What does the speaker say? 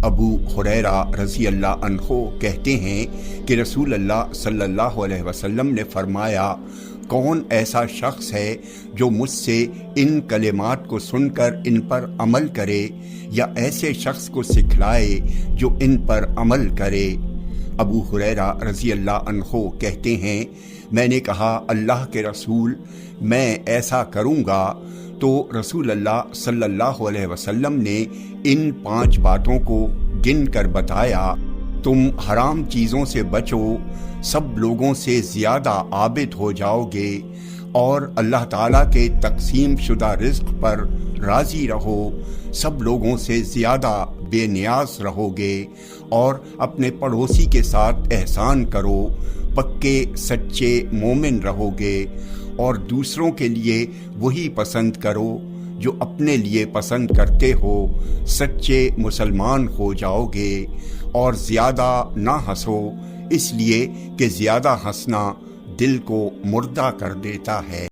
ابو ہریرہ رضی اللہ عنہ کہتے ہیں کہ رسول اللہ صلی اللہ علیہ وسلم نے فرمایا، کون ایسا شخص ہے جو مجھ سے ان کلمات کو سن کر ان پر عمل کرے، یا ایسے شخص کو سکھلائے جو ان پر عمل کرے۔ ابو ہریرہ رضی اللہ عنہ کہتے ہیں، میں نے کہا، اللہ کے رسول، میں ایسا کروں گا۔ تو رسول اللہ صلی اللہ علیہ وسلم نے ان 5 باتوں کو گن کر بتایا، تم حرام چیزوں سے بچو، سب لوگوں سے زیادہ عابد ہو جاؤ گے، اور اللہ تعالیٰ کے تقسیم شدہ رزق پر راضی رہو، سب لوگوں سے زیادہ بے نیاز رہو گے، اور اپنے پڑوسی کے ساتھ احسان کرو، پکے سچے مومن رہو گے، اور دوسروں کے لیے وہی پسند کرو جو اپنے لیے پسند کرتے ہو، سچے مسلمان ہو جاؤ گے، اور زیادہ نہ ہنسو، اس لیے کہ زیادہ ہنسنا دل کو مردہ کر دیتا ہے۔